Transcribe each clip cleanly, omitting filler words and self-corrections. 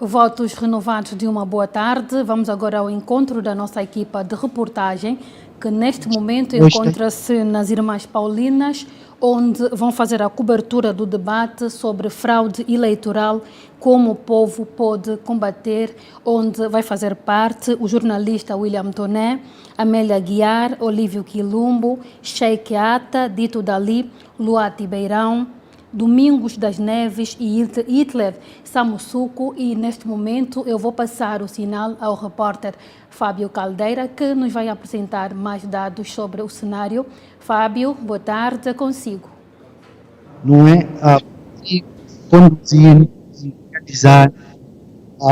Votos renovados de uma boa tarde. Vamos agora ao encontro da nossa equipa de reportagem, que neste momento encontra-se nas Irmãs Paulinas, onde vão fazer a cobertura do debate sobre fraude eleitoral, como o povo pode combater, onde vai fazer parte o jornalista William Toné, Amélia Guiar, Olívio Quilumbo, Sheikh Ata, Dito Dali, Luati Beirão, Domingos das Neves e Hitler Samussuco. E neste momento eu vou passar o sinal ao repórter Fábio Caldeira, que nos vai apresentar mais dados sobre o cenário. Fábio, boa tarde, consigo. Não é conduzir e realizar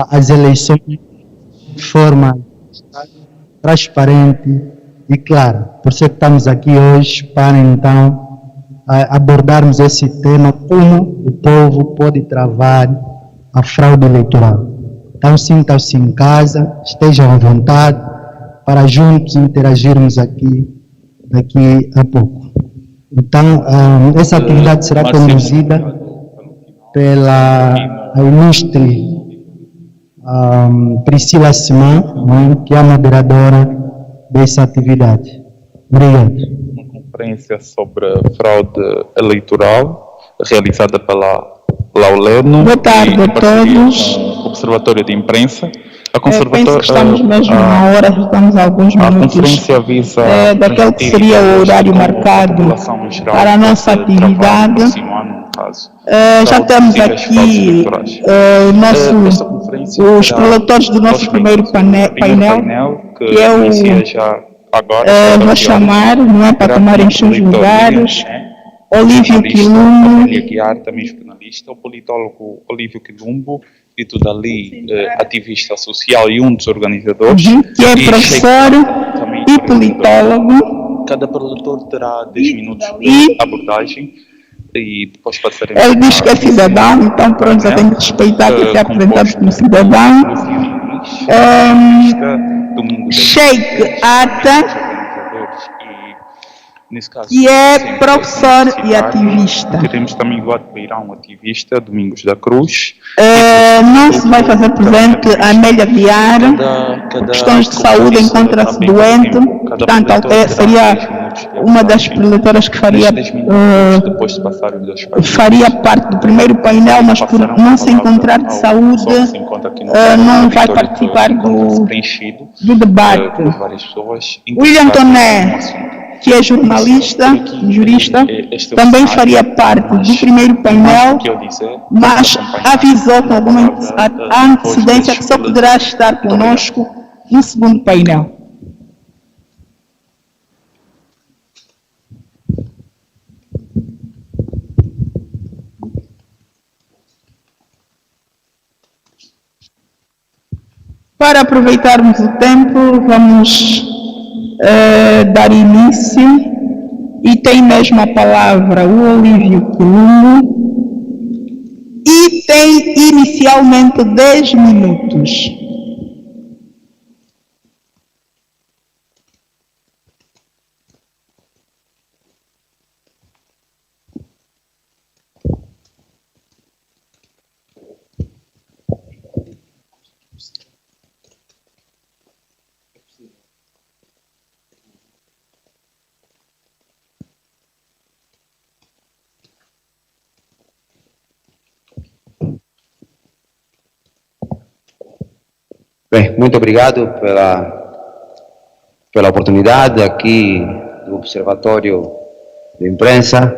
as eleições de forma transparente e clara. Por isso que estamos aqui hoje para então abordarmos esse tema, como o povo pode travar a fraude eleitoral. Então sintam-se em casa, estejam à vontade para juntos interagirmos aqui daqui a pouco. Então essa atividade será conduzida pela ilustre Priscila Simão, que é a moderadora dessa atividade. Obrigado. Conferência sobre fraude eleitoral realizada pela Lauleno. Boa tarde a todos. Observatório de Imprensa. Penso que estamos mesmo na hora, estamos a alguns minutos. A conferência visa daquele que seria o horário marcado para a nossa atividade. Já temos aqui os preletores do nosso primeiro painel, que é o... vou chamar, não é para tomarem os seus lugares, Olívio Quilumbo, Amélia Guiar, também jornalista, o politólogo Olívio Quilumbo, e tudo ali, ativista social e um dos organizadores. Que é professor e politólogo. Cada preletor terá 10 minutos de abordagem e depois passaremos... Ele diz que é cidadão, então pronto, já tem que respeitar que se é apresentado como cidadão. Sheikh Ata, que é professor e ativista. Teremos também Luati Beirão, ativista, Domingos da Cruz. Não se vai fazer presente a Amélia Guiar, questões de saúde, encontra-se doente, portanto seria uma das preletoras que faria parte do primeiro painel, mas por não se encontrar de saúde, não vai participar do debate. William Toné, que é jornalista, jurista, também faria parte do primeiro painel, mas avisou com alguma antecedência que só poderá estar conosco no segundo painel. Para aproveitarmos o tempo, vamos dar início, e tem mesmo a palavra o Olívio Quilumbo, e tem inicialmente 10 minutos. Bem, muito obrigado pela oportunidade aqui do Observatório de Imprensa.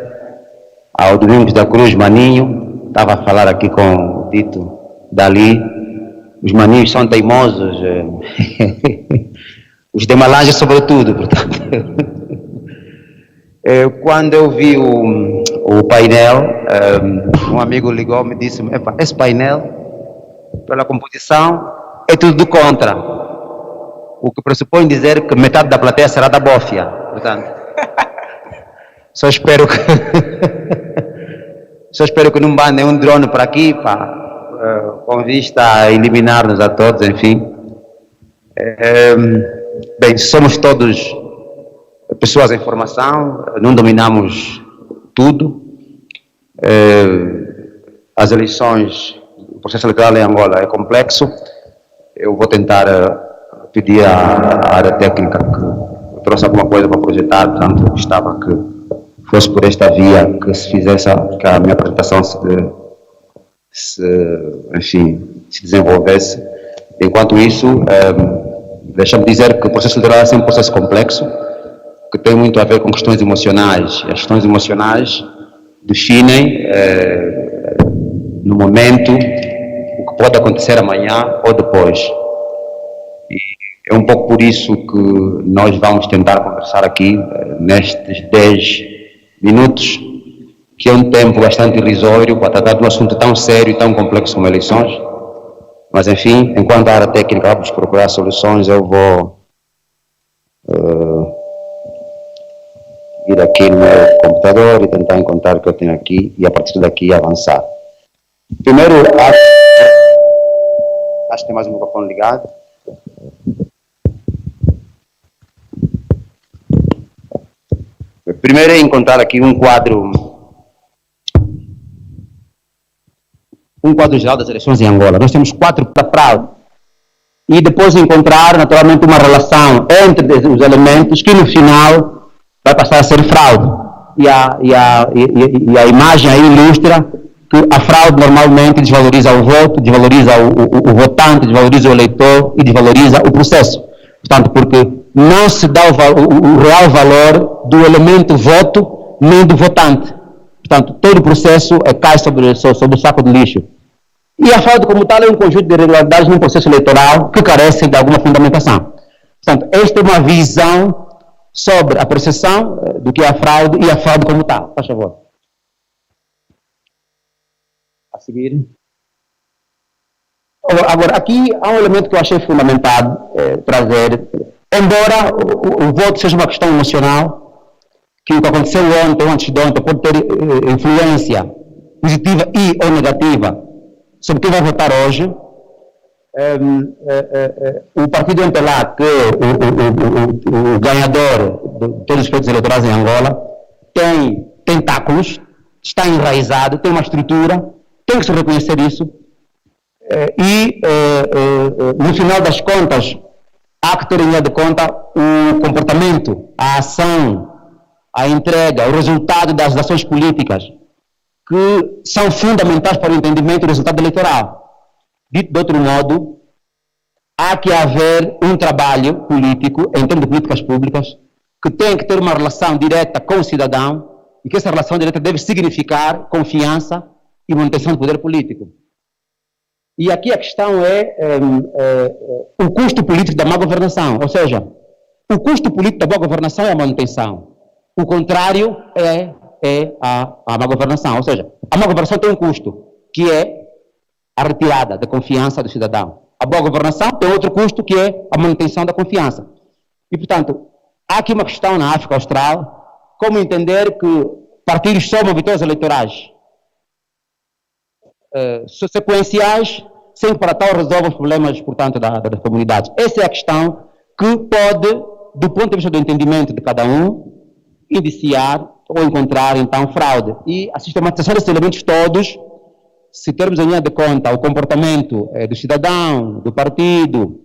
Ao Domingos da Cruz Maninho, estava a falar aqui com o Dito Dali. Os maninhos são teimosos, os de Malange sobretudo, portanto. Quando eu vi o painel, um amigo ligou-me e disse: esse painel, pela composição, é tudo contra. O que pressupõe dizer que metade da plateia será da bófia. Portanto, só espero que não mandem um drone para aqui, com vista a eliminar-nos a todos, enfim. Bem, somos todos pessoas em formação, não dominamos tudo. As eleições o processo eleitoral em Angola é complexo. Eu vou tentar pedir à área técnica que trouxe alguma coisa para projetar, portanto, eu gostava que fosse por esta via que se fizesse, que a minha apresentação se desenvolvesse. Enquanto isso, deixa-me dizer que o processo eleitoral é sempre um processo complexo, que tem muito a ver com questões emocionais. As questões emocionais definem, no momento, o que pode acontecer amanhã ou depois. E é um pouco por isso que nós vamos tentar conversar aqui, nestes 10 minutos, que é um tempo bastante irrisório para tratar de um assunto tão sério e tão complexo como eleições. Mas, enfim, enquanto a área técnica vamos procurar soluções, eu vou ir aqui no meu computador e tentar encontrar o que eu tenho aqui e, a partir daqui, avançar. Primeiro, acho que tem mais um microfone ligado. Primeiro é encontrar aqui um quadro geral das eleições em Angola. Nós temos 4 para fraude. E depois encontrar, naturalmente, uma relação entre os elementos que, no final, vai passar a ser fraude. E a imagem aí ilustra que a fraude normalmente desvaloriza o voto, desvaloriza o votante, desvaloriza o eleitor e desvaloriza o processo. Portanto, porque não se dá o real valor do elemento voto nem do votante. Portanto, todo o processo cai sobre o saco de lixo. E a fraude como tal é um conjunto de irregularidades no processo eleitoral que carecem de alguma fundamentação. Portanto, esta é uma visão sobre a percepção do que é a fraude e a fraude como tal. Por favor. A seguir. Agora, aqui há um elemento que eu achei fundamentado trazer. Embora o voto seja uma questão emocional, que o que aconteceu ontem ou antes de ontem pode ter influência positiva e ou negativa sobre quem vai votar hoje, o partido MPLA, que o ganhador de todos os feitos eleitorais em Angola, tem tentáculos, está enraizado, tem uma estrutura, tem que se reconhecer isso, e no final das contas, há que ter em linha de conta o comportamento, a ação, a entrega, o resultado das ações políticas, que são fundamentais para o entendimento do resultado eleitoral. Dito de outro modo, há que haver um trabalho político, em termos de políticas públicas, que tem que ter uma relação direta com o cidadão e que essa relação direta deve significar confiança e manutenção do poder político. E aqui a questão é o custo político da má governação, ou seja, o custo político da boa governação é a manutenção. O contrário é a má governação, ou seja, a má governação tem um custo, que é a retirada da confiança do cidadão. A boa governação tem outro custo, que é a manutenção da confiança. E, portanto, há aqui uma questão na África Austral, como entender que partidos somam vitórias eleitorais sequenciais, sem que para tal resolvam os problemas, portanto, das comunidades. Essa é a questão que pode, do ponto de vista do entendimento de cada um, indiciar ou encontrar, então, fraude. E a sistematização desses elementos todos, se termos em linha de conta o comportamento do cidadão, do partido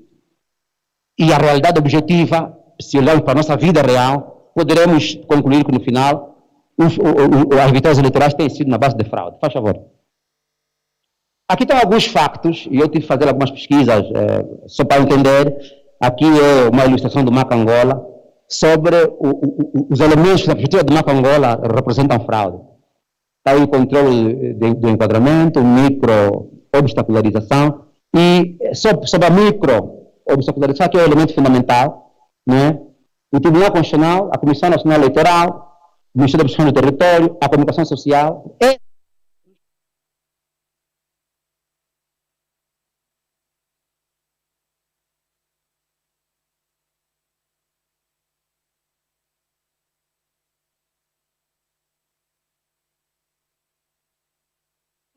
e a realidade objetiva, se olharmos para a nossa vida real, poderemos concluir que, no final, as vitórias eleitorais têm sido na base de fraude. Faz favor. Aqui estão alguns factos, e eu tive que fazer algumas pesquisas só para entender. Aqui é uma ilustração do MAC Angola sobre os elementos da perspectiva do MAC Angola representam fraude. Está aí o controle do enquadramento, micro-obstacularização, e sobre a micro-obstacularização, que é o elemento fundamental, né? O Tribunal Constitucional, a Comissão Nacional Eleitoral, o Ministério da Administração do Território, a Comunicação Social,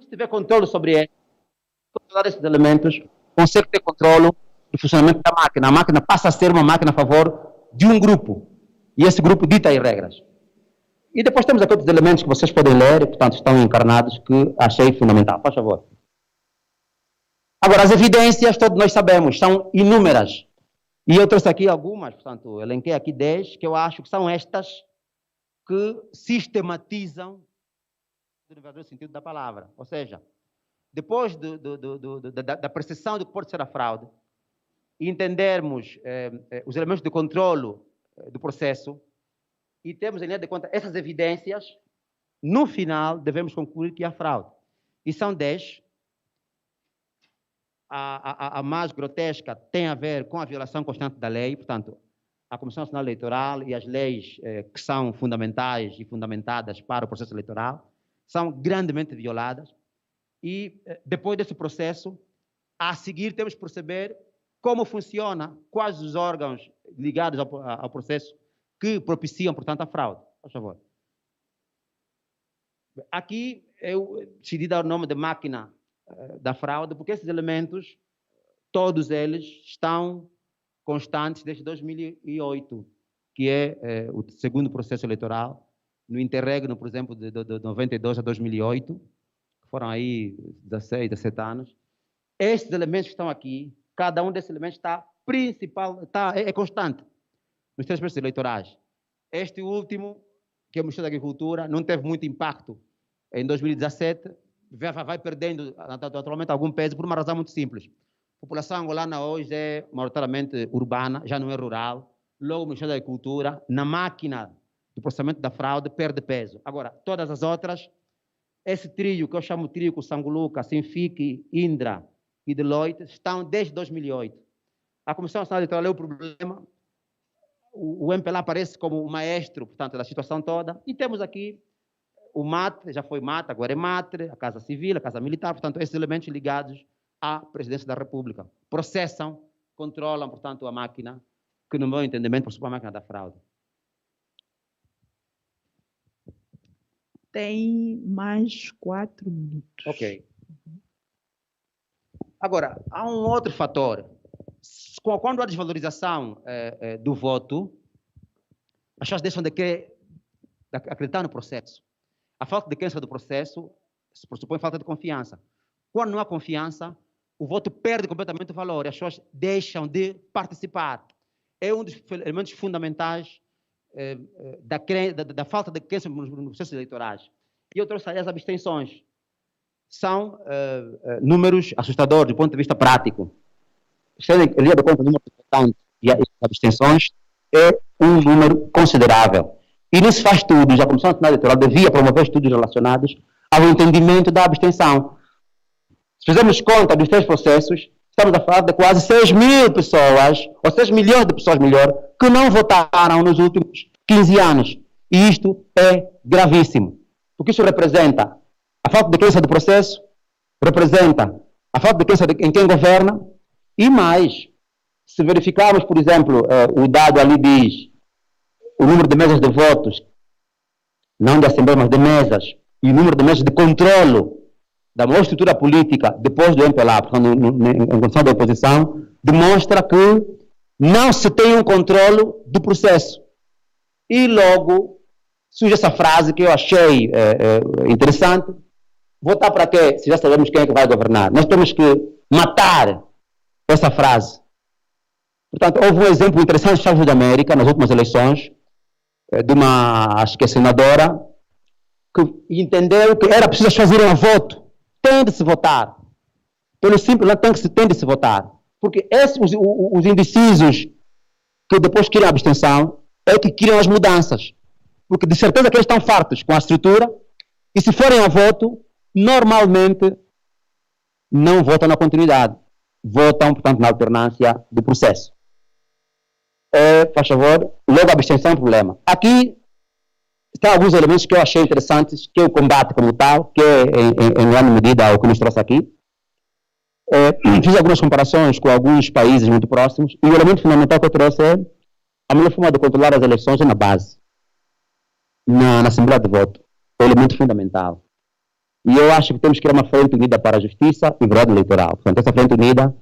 se tiver controle sobre ele, controlar esses elementos, consegue ter controle do funcionamento da máquina. A máquina passa a ser uma máquina a favor de um grupo. E esse grupo dita as regras. E depois temos aqui outros elementos que vocês podem ler, e, portanto, estão encarnados, que achei fundamental. Por favor. Agora, as evidências, todos nós sabemos, são inúmeras. E eu trouxe aqui algumas, portanto, elenquei aqui 10, que eu acho que são estas que sistematizam no verdadeiro sentido da palavra. Ou seja, depois da percepção do que pode ser a fraude, e entendermos os elementos de controlo do processo, e temos em linha de conta essas evidências, no final devemos concluir que há fraude. E são 10. A mais grotesca tem a ver com a violação constante da lei, portanto, a Comissão Nacional Eleitoral e as leis que são fundamentais e fundamentadas para o processo eleitoral são grandemente violadas. E depois desse processo, a seguir temos que perceber como funciona, quais os órgãos ligados ao processo que propiciam, portanto, a fraude. Por favor. Aqui eu decidi dar o nome de máquina da fraude, porque esses elementos, todos eles, estão constantes desde 2008, que é o segundo processo eleitoral, no interregno, por exemplo, de 92 a 2008, que foram aí 16, 17 anos. Estes elementos que estão aqui, cada um desses elementos é constante nos 3 processos eleitorais. Este último, que é o Ministério da Agricultura, não teve muito impacto em 2017, vai perdendo naturalmente algum peso por uma razão muito simples. A população angolana hoje é maioritariamente urbana, já não é rural. Logo, o Ministério da Agricultura, na máquina do processamento da fraude, perde peso. Agora, todas as outras, esse trio, que eu chamo trio com Sanguluca, Sinfic, Indra e Deloitte, estão desde 2008. A Comissão Nacional Eleitoral leu o problema, o MPLA aparece como o maestro, portanto, da situação toda, e temos aqui o MAT, já foi MAT, agora é MATRE, a Casa Civil, a Casa Militar, portanto, esses elementos ligados à Presidência da República. Processam, controlam, portanto, a máquina, que no meu entendimento, por a máquina da fraude. Tem mais 4 minutos. Ok. Agora, há um outro fator. Quando há desvalorização do voto, as pessoas deixam de acreditar no processo. A falta de crença do processo se pressupõe falta de confiança. Quando não há confiança, o voto perde completamente o valor e as pessoas deixam de participar. É um dos elementos fundamentais da falta de crença nos processos eleitorais. E eu trouxe aí as abstenções. São números assustadores do ponto de vista prático. Em linha de conta, o número de votantes e as abstenções é um número considerável. E não se faz estudos, a Comissão Nacional Eleitoral devia promover estudos relacionados ao entendimento da abstenção. Se fizermos conta dos 3 processos, estamos a falar de quase 6 mil pessoas, ou 6 milhões de pessoas, melhor, que não votaram nos últimos 15 anos. E isto é gravíssimo. Porque isso representa a falta de crença do processo, representa a falta de crença em quem governa, e mais, se verificarmos, por exemplo, o dado ali diz o número de mesas de votos, não de assembleia, mas de mesas, e o número de mesas de controlo da maior estrutura política depois do MPLA, portanto, em condição de oposição, demonstra que não se tem um controlo do processo. E logo surge essa frase que eu achei interessante: votar para quê, se já sabemos quem é que vai governar? Nós temos que matar essa frase. Portanto, houve um exemplo interessante nos Estados Unidos da América, nas últimas eleições, de uma, acho que é senadora, que entendeu que era preciso fazer um voto. Tem de se votar. Pelo simples, não tem de se votar. Porque os indecisos que depois criam a abstenção é que criam as mudanças. Porque de certeza que eles estão fartos com a estrutura e se forem a voto, normalmente não votam na continuidade. Votam, portanto, na alternância do processo. Faz favor, logo a abstenção é um problema. Aqui estão alguns elementos que eu achei interessantes, que é o combate como tal, que é em grande medida o que nos trouxe aqui. Fiz algumas comparações com alguns países muito próximos, e o elemento fundamental que eu trouxe é a melhor forma de controlar as eleições é na base, na Assembleia de Voto. É o elemento fundamental. E eu acho que temos que criar uma frente unida para a justiça e verdade eleitoral. Portanto, essa frente unida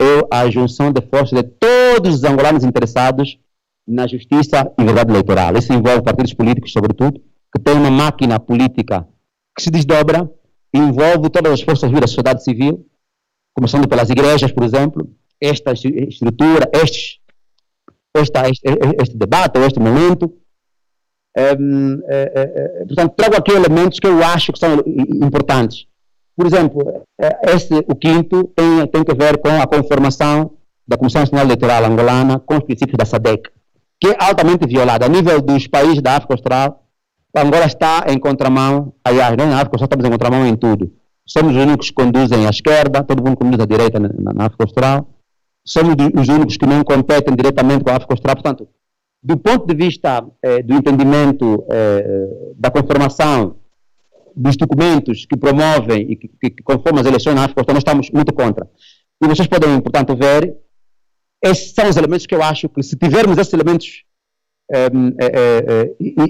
é a junção de forças de todos os angolanos interessados na justiça e verdade eleitoral. Isso envolve partidos políticos, sobretudo, que têm uma máquina política que se desdobra, envolve todas as forças vivas da sociedade civil, começando pelas igrejas, por exemplo, esta estrutura, este debate, ou este momento. Portanto, trago aqui elementos que eu acho que são importantes. Por exemplo, o quinto tem que ver com a conformação da Comissão Nacional Eleitoral Angolana com os princípios da SADC, que é altamente violada. A nível dos países da África Austral, a Angola está em contramão, aliás, nós na África Austral estamos em contramão em tudo. Somos os únicos que conduzem à esquerda, todo mundo conduz à direita na África Austral. Somos os únicos que não competem diretamente com a África Austral. Portanto, do ponto de vista do entendimento da conformação dos documentos que promovem e que conformam as eleições na África Austral, nós estamos muito contra. E vocês podem, portanto, ver, esses são os elementos que eu acho que, se tivermos esses elementos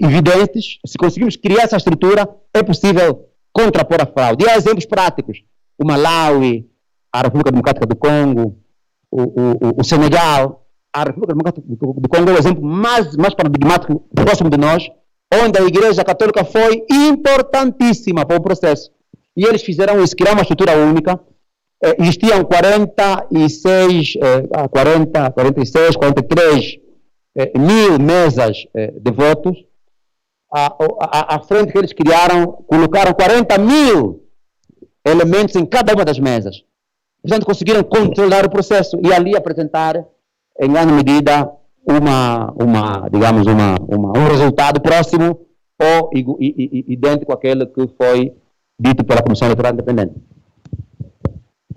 evidentes, se conseguirmos criar essa estrutura, é possível contrapor a fraude. E há exemplos práticos. O Malawi, a República Democrática do Congo, o Senegal, a República Democrática do Congo é o exemplo mais paradigmático próximo de nós, onde a Igreja Católica foi importantíssima para o processo. E eles fizeram isso, criaram uma estrutura única. Existiam 46, 43 mil mesas de votos. À frente que eles criaram, colocaram 40 mil elementos em cada uma das mesas. Portanto, conseguiram controlar o processo e ali apresentar, em grande medida, um resultado próximo ou idêntico àquele que foi dito pela Comissão Eleitoral Independente.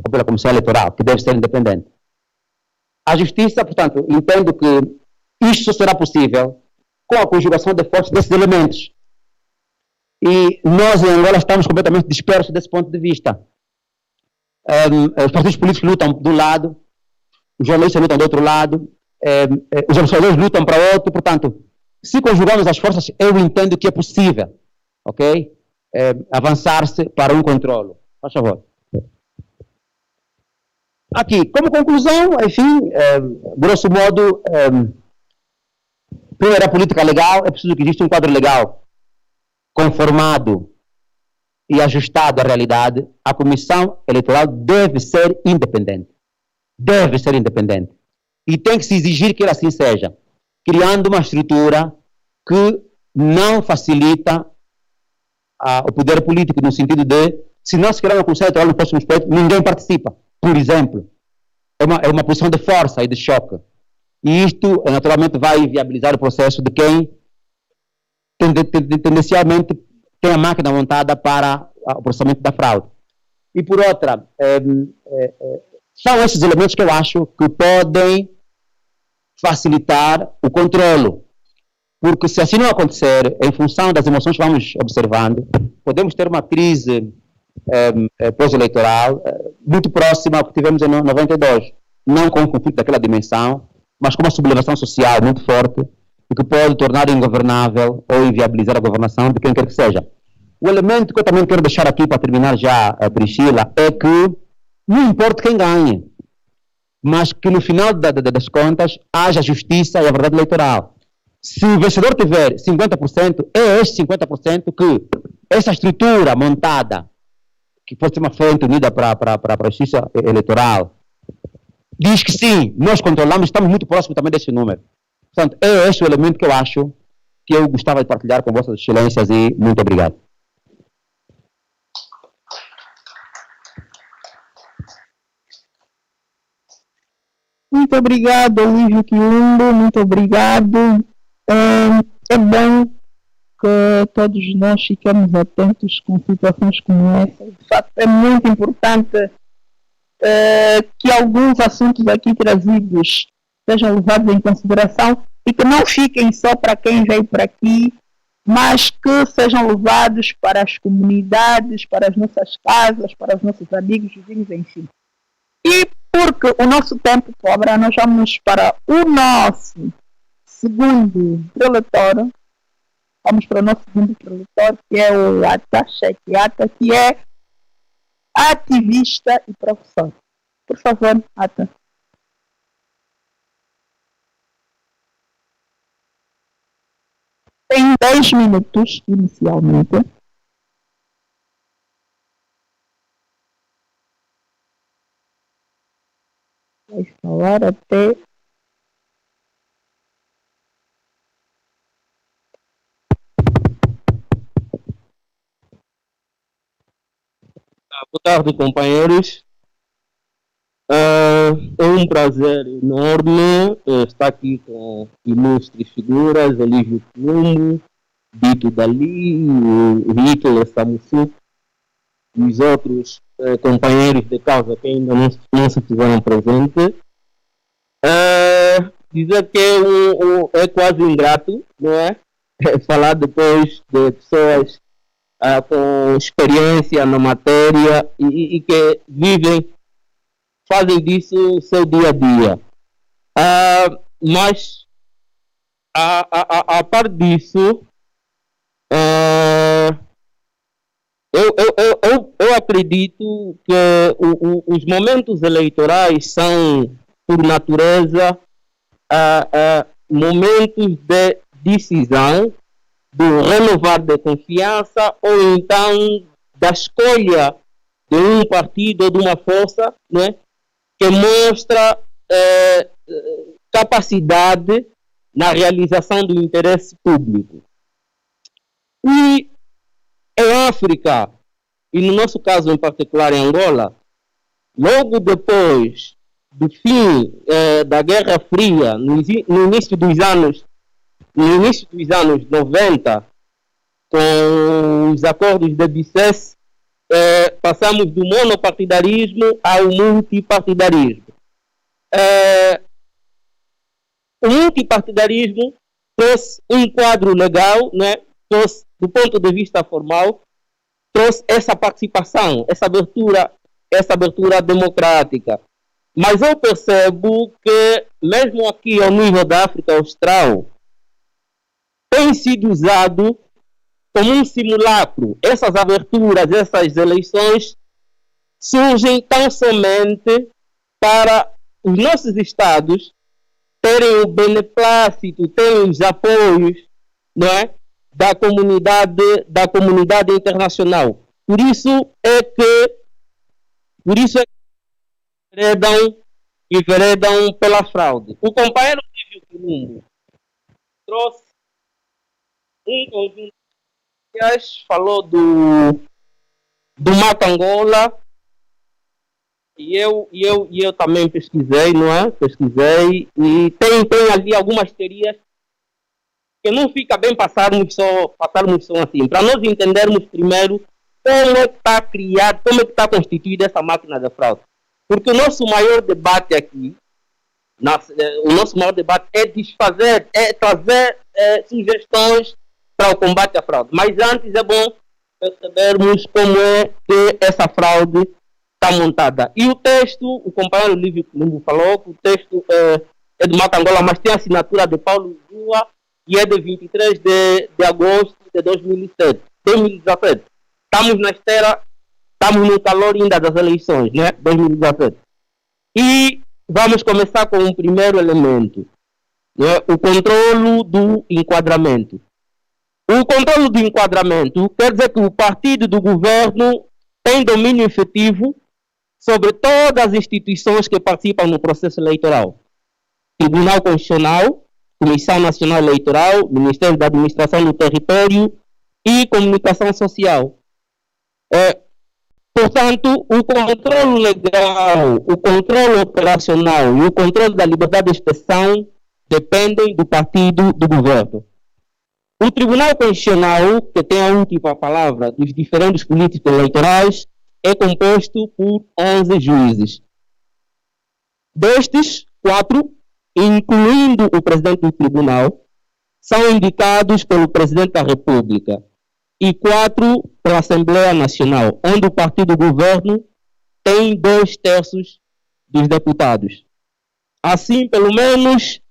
Ou pela Comissão Eleitoral, que deve ser independente. A Justiça, portanto, entendo que isto só será possível com a conjugação de forças desses elementos. E nós, em Angola, estamos completamente dispersos desse ponto de vista. Os partidos políticos lutam de um lado, os jornalistas lutam do outro lado, os observadores lutam para o outro. Portanto, se conjugarmos as forças, eu entendo que é possível, ok? Avançar-se para um controle. Faz favor. Aqui, como conclusão, enfim, grosso modo, primeiro, a política legal, é preciso que exista um quadro legal conformado e ajustado à realidade. A Comissão Eleitoral deve ser independente. Deve ser independente. E tem que se exigir que ela assim seja, criando uma estrutura que não facilita o poder político, no sentido de, se não se criar uma Comissão Eleitoral no próximo aspecto, ninguém participa. Por exemplo, é uma posição de força e de choque. E isto, naturalmente, vai viabilizar o processo de quem tendencialmente tem a máquina montada para o processamento da fraude. E, por outra, são esses elementos que eu acho que podem facilitar o controlo. Porque, se assim não acontecer, em função das emoções que vamos observando, podemos ter uma crise pós-eleitoral muito próxima ao que tivemos em 92. Não com um conflito daquela dimensão, mas com uma sublevação social muito forte e que pode tornar ingovernável ou inviabilizar a governação de quem quer que seja. O elemento que eu também quero deixar aqui para terminar já, Priscila, é que não importa quem ganhe, mas que no final das contas haja justiça e a verdade eleitoral. Se o vencedor tiver 50%, é este 50% que essa estrutura montada, que pode ser uma frente unida para a justiça eleitoral, diz que sim, nós controlamos, estamos muito próximos também desse número. Portanto, é este o elemento que eu acho que eu gostava de partilhar com vossas excelências e muito obrigado. Muito obrigado, Olívio Quilumbo, muito obrigado. É bom que todos nós fiquemos atentos com situações como essa. De facto, é muito importante que alguns assuntos aqui trazidos sejam levados em consideração e que não fiquem só para quem veio para aqui, mas que sejam levados para as comunidades, para as nossas casas, para os nossos amigos, vizinhos, enfim. E porque o nosso tempo cobra, nós vamos para o nosso segundo preletor. Vamos para o nosso segundo preletor, que é o Ata Sheikh Ata, que é ativista e professor. Por favor, Ata. Tem 10 minutos inicialmente. Vai falar até. Boa tarde, companheiros. É um prazer enorme estar aqui com ilustres figuras, Olívio Colombo, Dito Dali, o Hitler Samussuco e os outros companheiros de causa que ainda não se fizeram presente. Dizer que é quase ingrato, não é? Falar depois de pessoas com experiência na matéria e que fazem disso o seu dia a dia. Mas, a par disso, eu acredito que os momentos eleitorais são, por natureza, momentos de decisão, do renovar de confiança ou então da escolha de um partido ou de uma força, né, que mostra capacidade na realização do interesse público. E em África, e no nosso caso em particular em Angola, logo depois do fim da Guerra Fria, no início dos anos 90, com os acordos de Bicesse, passamos do monopartidarismo ao multipartidarismo. O multipartidarismo trouxe um quadro legal, né? Trouxe, do ponto de vista formal, trouxe essa participação, essa abertura democrática. Mas eu percebo que, mesmo aqui ao nível da África Austral, tem sido usado como um simulacro. Essas aberturas, essas eleições surgem tão somente para os nossos estados terem o beneplácito, terem os apoios, não é, da comunidade internacional. Por isso é que enveredam pela fraude. O companheiro Olívio Colombo trouxe um conjunto de ideias, falou do Mata Angola, e eu também pesquisei, não é? Pesquisei, e tem ali algumas teorias que não fica bem passarmos só assim, para nós entendermos primeiro como é que está criado, como é que está constituída essa máquina da fraude. Porque o nosso maior debate aqui, é desfazer, é trazer sugestões para o combate à fraude. Mas antes é bom percebermos como é que essa fraude está montada. E o texto, o companheiro Olívio Colombo falou que o texto é de Mata Angola, mas tem a assinatura de Paulo Zua e é de 23 de agosto de 2017. Estamos na esteira, estamos no calor ainda das eleições, né? 2017. E vamos começar com o primeiro elemento, né? O controlo do enquadramento. O controle do enquadramento quer dizer que o partido do governo tem domínio efetivo sobre todas as instituições que participam no processo eleitoral. Tribunal Constitucional, Comissão Nacional Eleitoral, Ministério da Administração do Território e Comunicação Social. Portanto, o controle legal, o controle operacional e o controle da liberdade de expressão dependem do partido do governo. O Tribunal Constitucional, que tem a última palavra dos diferentes políticos eleitorais, é composto por 11 juízes. Destes, 4, incluindo o presidente do tribunal, são indicados pelo presidente da República e 4 pela Assembleia Nacional, onde o partido do governo tem 2/3 dos deputados. Assim, pelo menos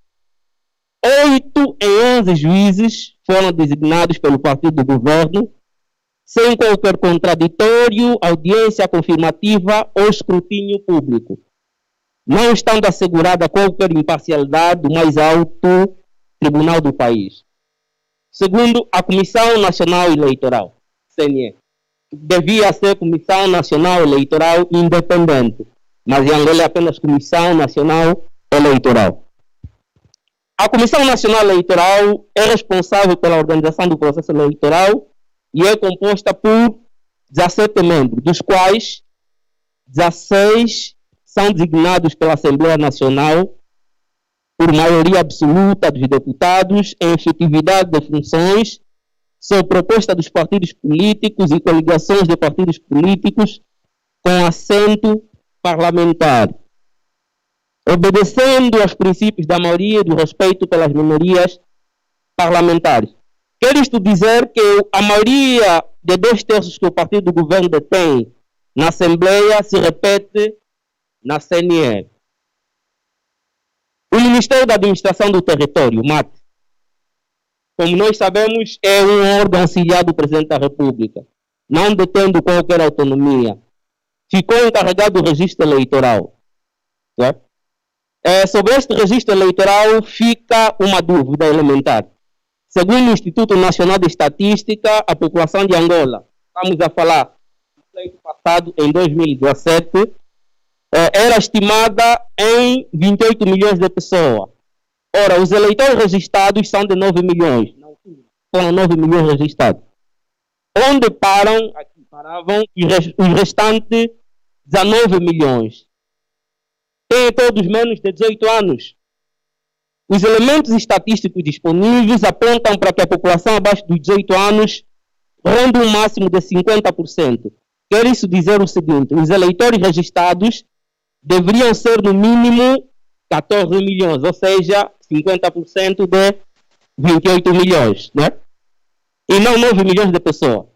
8 em 11 juízes foram designados pelo partido do governo, sem qualquer contraditório, audiência confirmativa ou escrutínio público, não estando assegurada qualquer imparcialidade do mais alto tribunal do país. Segundo a Comissão Nacional Eleitoral, CNE, devia ser Comissão Nacional Eleitoral independente, mas em Angola é apenas Comissão Nacional Eleitoral. A Comissão Nacional Eleitoral é responsável pela organização do processo eleitoral e é composta por 17 membros, dos quais 16 são designados pela Assembleia Nacional por maioria absoluta dos deputados em efetividade de funções, sob proposta dos partidos políticos e coligações de partidos políticos com assento parlamentar, obedecendo aos princípios da maioria e do respeito pelas minorias parlamentares. Quer isto dizer que a maioria de 2/3 que o partido do governo detém na Assembleia se repete na CNE. O Ministério da Administração do Território, MAT, como nós sabemos, é um órgão auxiliar do Presidente da República, não detendo qualquer autonomia. Ficou encarregado do registro eleitoral. Certo? Sobre este registro eleitoral fica uma dúvida elementar. Segundo o Instituto Nacional de Estatística, a população de Angola, estamos a falar do pleito passado em 2017, era estimada em 28 milhões de pessoas. Ora, os eleitores registrados são de 9 milhões. Não, foram 9 milhões registrados. Onde param, aqui paravam, os restantes 19 milhões. Têm todos menos de 18 anos. Os elementos estatísticos disponíveis apontam para que a população abaixo dos 18 anos ronde um máximo de 50%. Quer isso dizer o seguinte: os eleitores registrados deveriam ser no mínimo 14 milhões, ou seja, 50% de 28 milhões, né? E não 9 milhões de pessoas.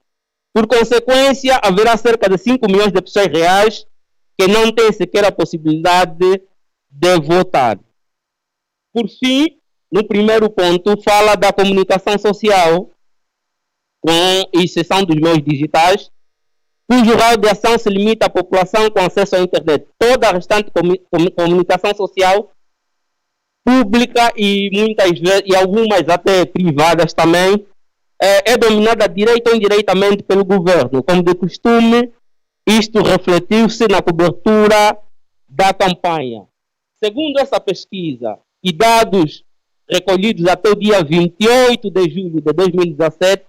Por consequência, haverá cerca de 5 milhões de pessoas reais que não têm sequer a possibilidade de votar. Por fim, no primeiro ponto, fala da comunicação social, com exceção dos meios digitais, cujo raio de ação se limita à população com acesso à internet. Toda a restante comunicação social, pública e muitas vezes, e algumas até privadas também, é dominada direita ou indiretamente pelo governo. Como de costume, isto refletiu-se na cobertura da campanha. Segundo essa pesquisa e dados recolhidos até o dia 28 de julho de 2017,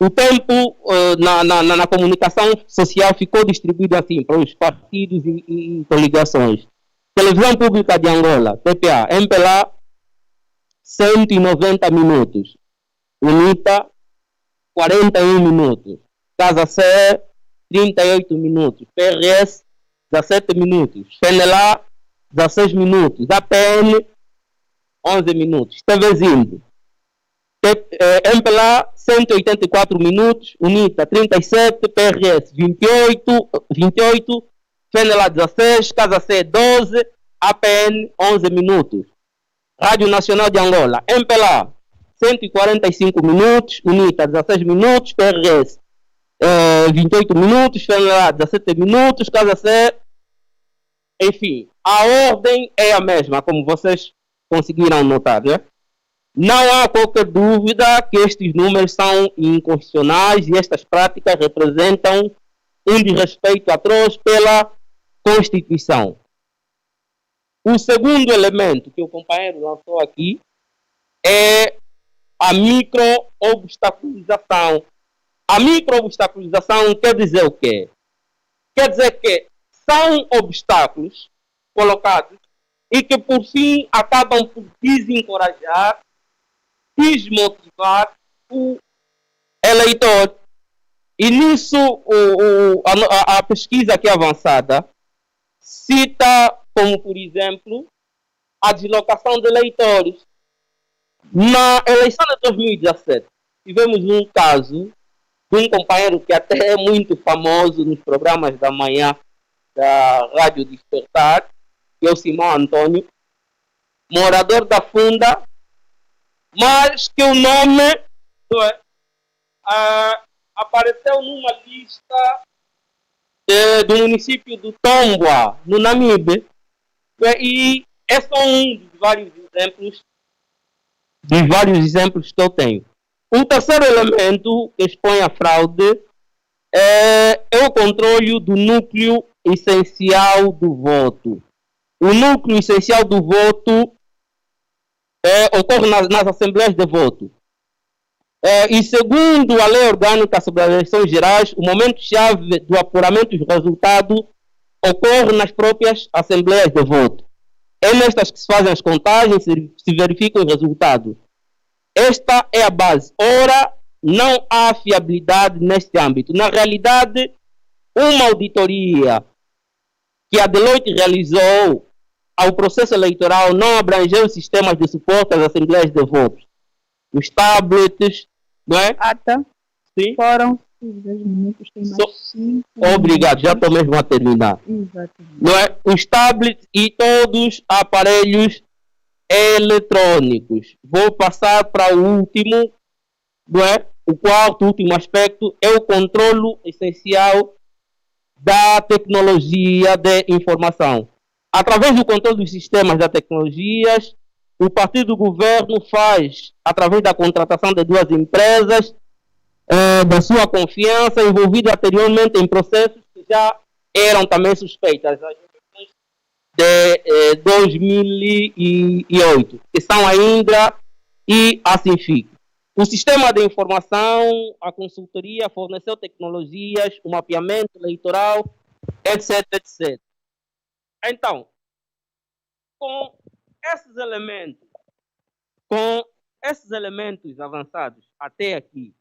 o tempo na comunicação social ficou distribuído assim para os partidos e coligações. Televisão Pública de Angola, TPA, MPLA, 190 minutos. UNITA, 41 minutos. Casa C, 38 minutos. PRS, 17 minutos. FENELA, 16 minutos. APN, 11 minutos. TV Zimbo, MPLA, 184 minutos. UNITA, 37. PRS, 28. FENELA, 16. Casa C, 12. APN, 11 minutos. Rádio Nacional de Angola, MPLA, 145 minutos, UNITA 16 minutos, PRS 28 minutos, FENELA 17 minutos, Casa C, enfim, a ordem é a mesma, como vocês conseguiram notar, né? Não há qualquer dúvida que estes números são inconstitucionais e estas práticas representam um desrespeito atroz pela Constituição. O segundo elemento que o companheiro lançou aqui é a micro-obstaculização. A micro-obstaculização quer dizer o quê? Quer dizer que são obstáculos colocados e que, por fim, acabam por desencorajar, desmotivar o eleitor. E nisso, a pesquisa aqui avançada cita como, por exemplo, a deslocação de eleitores. Na eleição de 2017, tivemos um caso de um companheiro que até é muito famoso nos programas da manhã da Rádio Despertar, que é o Simão Antônio, morador da Funda, mas que o nome apareceu numa lista do município do Tombua, no Namibe, e é só um dos vários exemplos que eu tenho. O terceiro elemento que expõe a fraude é o controle do núcleo essencial do voto. O núcleo essencial do voto ocorre nas assembleias de voto. E segundo a Lei Orgânica sobre as Eleições Gerais, o momento-chave do apuramento dos resultados ocorre nas próprias assembleias de voto. É nestas que se fazem as contagens, se verificam os resultados. Esta é a base. Ora, não há fiabilidade neste âmbito. Na realidade, uma auditoria que a Deloitte realizou ao processo eleitoral não abrangeu sistemas de suporte às assembleias de votos. Os tablets, não é? Sim. Foram 10 minutos, tem mais 5. Obrigado, já estou mesmo a terminar. Exatamente. Não é? Os tablets e todos os aparelhos eletrônicos. Vou passar para o último, não é? O quarto, último aspecto é o controle essencial da tecnologia de informação. Através do controle dos sistemas das tecnologias, o partido do governo faz, através da contratação de 2 empresas, da sua confiança, envolvidas anteriormente em processos que já eram também suspeitas, as eleições de 2008, que são a Indra e a Sinfic. O sistema de informação, a consultoria forneceu tecnologias, o mapeamento eleitoral, etc, etc. Então, com esses elementos avançados até aqui,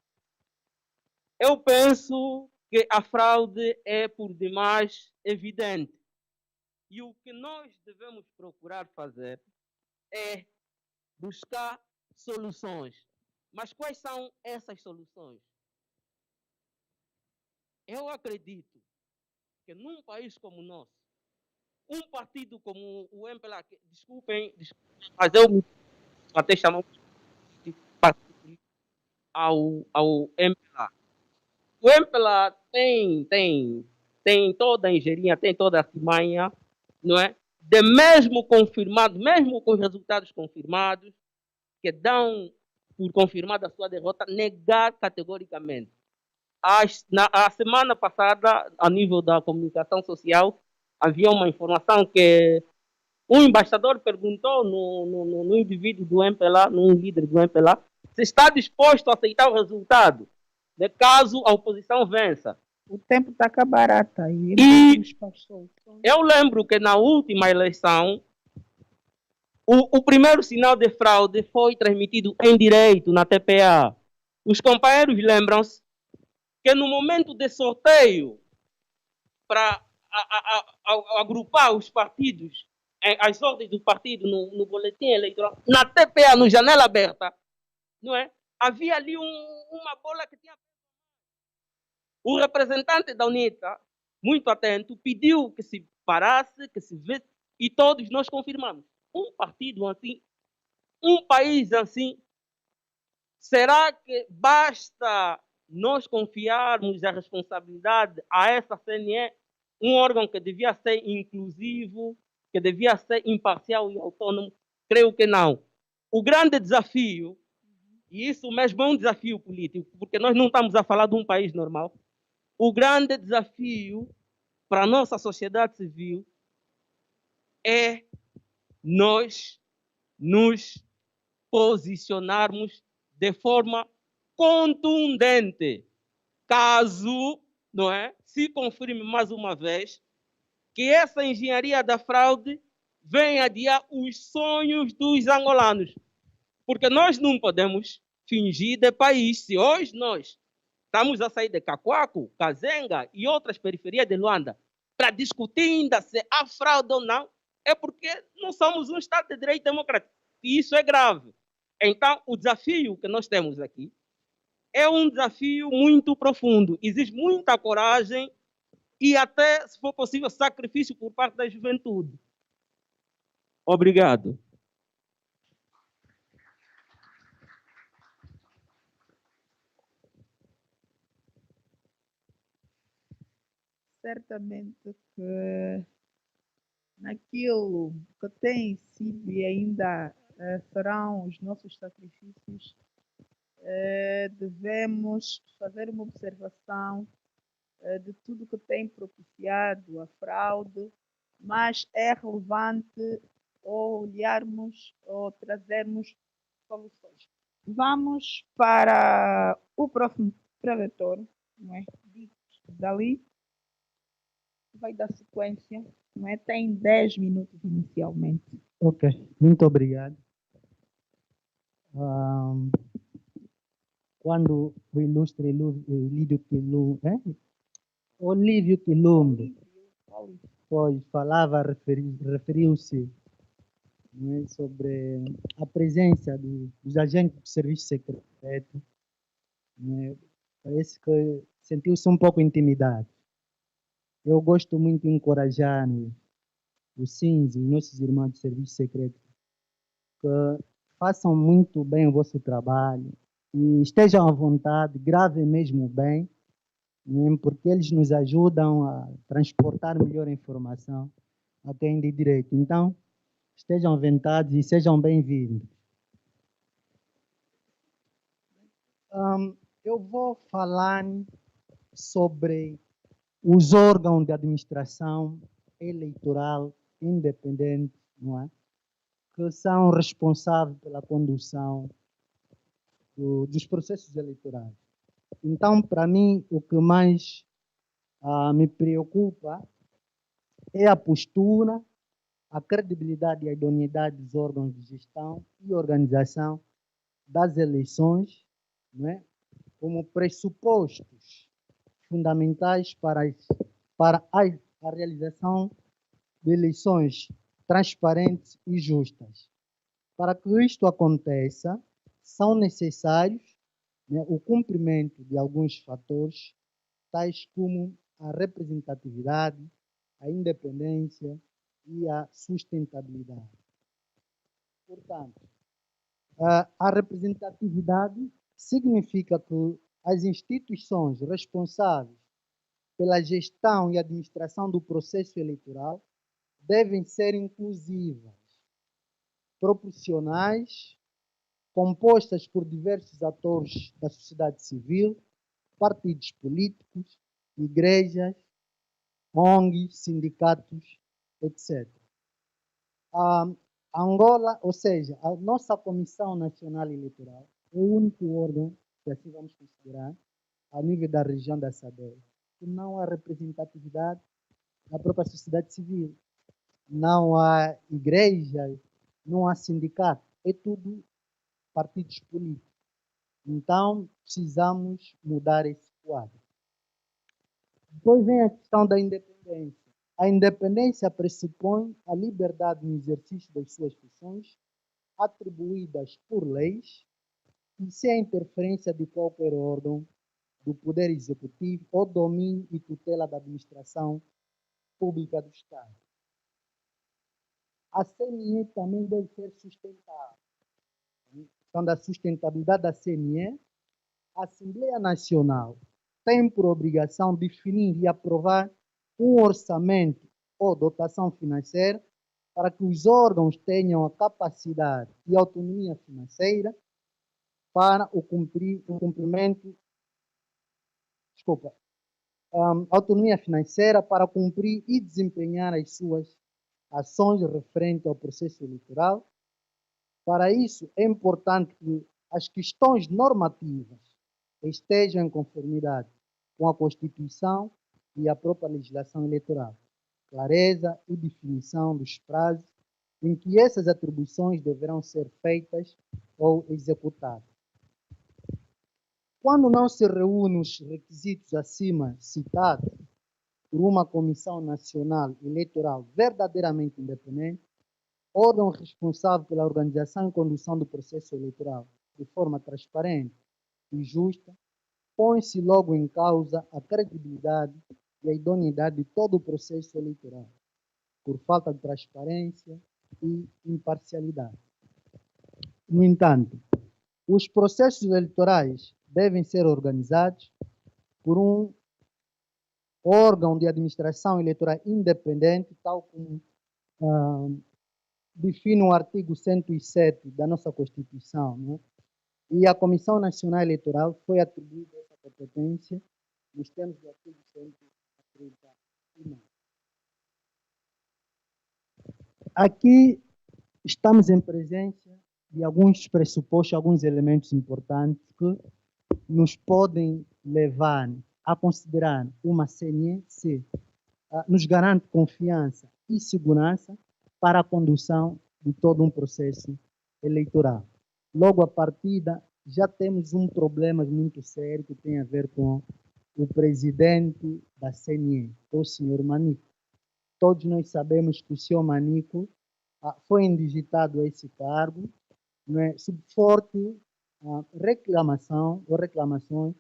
eu penso que a fraude é por demais evidente. E o que nós devemos procurar fazer é buscar soluções. Mas quais são essas soluções? Eu acredito que num país como o nosso, um partido como o MPLA, desculpem, mas eu até chamamos de partido ao MPLA. O MPLA tem toda a engenharia, tem toda a artimanha, não é? De mesmo confirmado, mesmo com os resultados confirmados, que dão por confirmada a sua derrota, negar categoricamente. A semana passada, a nível da comunicação social, havia uma informação que um embaixador perguntou no indivíduo do MPLA, num líder do MPLA, se está disposto a aceitar o resultado, de caso a oposição vença. O tempo está a acabar, eu lembro que na última eleição, o primeiro sinal de fraude foi transmitido em direito na TPA. Os companheiros lembram-se que no momento de sorteio, para agrupar os partidos, as ordens do partido no boletim eleitoral, na TPA, no janela aberta, não é? Havia ali uma bola que tinha... O representante da UNITA, muito atento, pediu que se parasse, que se vê, e todos nós confirmamos. Um partido assim, um país assim, será que basta nós confiarmos a responsabilidade a essa CNE, um órgão que devia ser inclusivo, que devia ser imparcial e autônomo? Creio que não. O grande desafio, e isso mesmo é um desafio político, porque nós não estamos a falar de um país normal, o grande desafio para a nossa sociedade civil é nós nos posicionarmos de forma contundente, caso, não é, se confirme mais uma vez que essa engenharia da fraude venha adiar os sonhos dos angolanos. Porque nós não podemos fingir de país. Se hoje nós estamos a sair de Cacoaco, Kazenga e outras periferias de Luanda para discutir ainda se há fraude ou não, é porque não somos um Estado de Direito Democrático. E isso é grave. Então, o desafio que nós temos aqui é um desafio muito profundo. Existe muita coragem e até, se for possível, sacrifício por parte da juventude. Obrigado. Certamente que naquilo que tem sido e ainda serão os nossos sacrifícios, devemos fazer uma observação de tudo que tem propiciado a fraude, mas é relevante olharmos ou trazermos soluções. Vamos para o próximo preletor, não é? Dali vai dar sequência, não é? Tem 10 minutos inicialmente. Ok, muito obrigado. Quando o ilustre Olívio Quilombo pois falava, referiu-se, não é, sobre a presença dos agentes do serviço secreto, não é? Parece que sentiu-se um pouco intimidado. Eu gosto muito de encorajar os SINs, os nossos irmãos de serviço secreto, que façam muito bem o vosso trabalho e estejam à vontade, gravem mesmo bem, né, porque eles nos ajudam a transportar melhor a informação a quem de direito. Então, estejam à vontade e sejam bem-vindos. Eu vou falar sobre os órgãos de administração eleitoral independente, não é? Que são responsáveis pela condução dos processos eleitorais. Então, para mim, o que mais me preocupa é a postura, a credibilidade e a idoneidade dos órgãos de gestão e organização das eleições, não é? Como pressupostos fundamentais para a realização de eleições transparentes e justas. Para que isto aconteça, são necessários, né, o cumprimento de alguns fatores, tais como a representatividade, a independência e a sustentabilidade. Portanto, a representatividade significa que as instituições responsáveis pela gestão e administração do processo eleitoral devem ser inclusivas, proporcionais, compostas por diversos atores da sociedade civil, partidos políticos, igrejas, ONGs, sindicatos, etc. A Angola, ou seja, a nossa Comissão Nacional Eleitoral é o único órgão, que assim vamos considerar, a nível da região da SADC, que não há representatividade da própria sociedade civil. Não há igreja, não há sindicato, é tudo partidos políticos. Então, precisamos mudar esse quadro. Depois vem a questão da independência. A independência pressupõe a liberdade no exercício das suas funções, atribuídas por leis, e sem a interferência de qualquer órgão do Poder Executivo ou domínio e tutela da administração pública do Estado. A CNE também deve ser sustentável. Então, da sustentabilidade da CNE, a Assembleia Nacional tem por obrigação definir e aprovar um orçamento ou dotação financeira para que os órgãos tenham a capacidade e autonomia financeira para o cumprimento, autonomia financeira para cumprir e desempenhar as suas ações referentes ao processo eleitoral. Para isso, é importante que as questões normativas estejam em conformidade com a Constituição e a própria legislação eleitoral. Clareza e definição dos prazos em que essas atribuições deverão ser feitas ou executadas. Quando não se reúnem os requisitos acima citados por uma Comissão Nacional Eleitoral verdadeiramente independente, órgão responsável pela organização e condução do processo eleitoral de forma transparente e justa, põe-se logo em causa a credibilidade e a idoneidade de todo o processo eleitoral, por falta de transparência e imparcialidade. No entanto, os processos eleitorais devem ser organizados por um órgão de administração eleitoral independente, tal como define o artigo 107 da nossa Constituição, né? E a Comissão Nacional Eleitoral foi atribuída essa competência Nós temos o artigo 139. Aqui estamos em presença de alguns pressupostos, alguns elementos importantes que nos podem levar a considerar uma CNE se nos garante confiança e segurança para a condução de todo um processo eleitoral. Logo, a partida, já temos um problema muito sério que tem a ver com o presidente da CNE, o senhor Manico. Todos nós sabemos que o senhor Manico foi indigitado a esse cargo, né, sob forte reclamação ou reclamações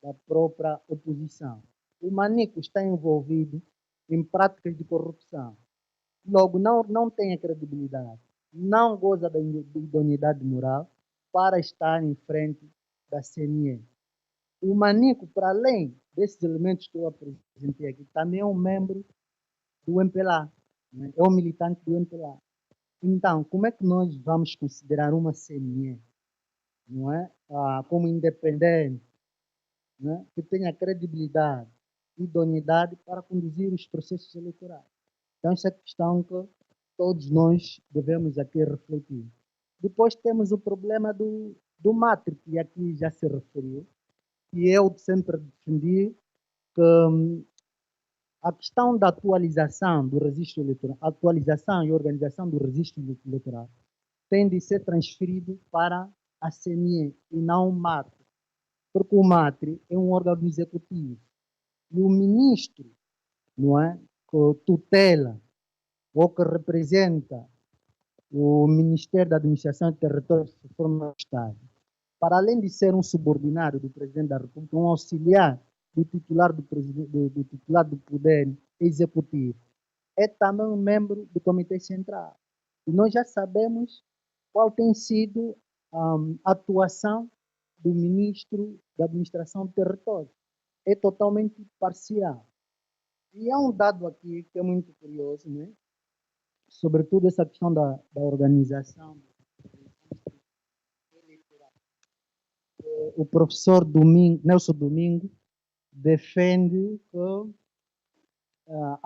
da própria oposição. O Manico está envolvido em práticas de corrupção. Logo, não tem a credibilidade, não goza da idoneidade moral para estar em frente da CNE. O Manico, para além desses elementos que eu apresentei aqui, também é um membro do MPLA, né? É um militante do MPLA. Então, como é que nós vamos considerar uma CNE, não é? Como independente, né? Que tenha credibilidade, idoneidade para conduzir os processos eleitorais? Então, essa é a questão que todos nós devemos aqui refletir. Depois temos o problema do MATRI, que aqui já se referiu, e eu sempre defendi que a questão da atualização do registro eleitoral, atualização e organização do registro eleitoral, tem de ser transferido para a CNE e não o MATRI, porque o MATRI é um órgão executivo e o ministro, não é, que tutela ou que representa o Ministério da Administração e Território de Forma do Estado, para além de ser um subordinado do Presidente da República, um auxiliar do titular do titular do Poder Executivo, é também um membro do Comitê Central. E nós já sabemos qual tem sido a atuação do Ministro da Administração do Território. É totalmente parcial. E há um dado aqui que é muito curioso, né? Sobretudo essa questão da organização eleitoral. O professor Nelson Domingo defende que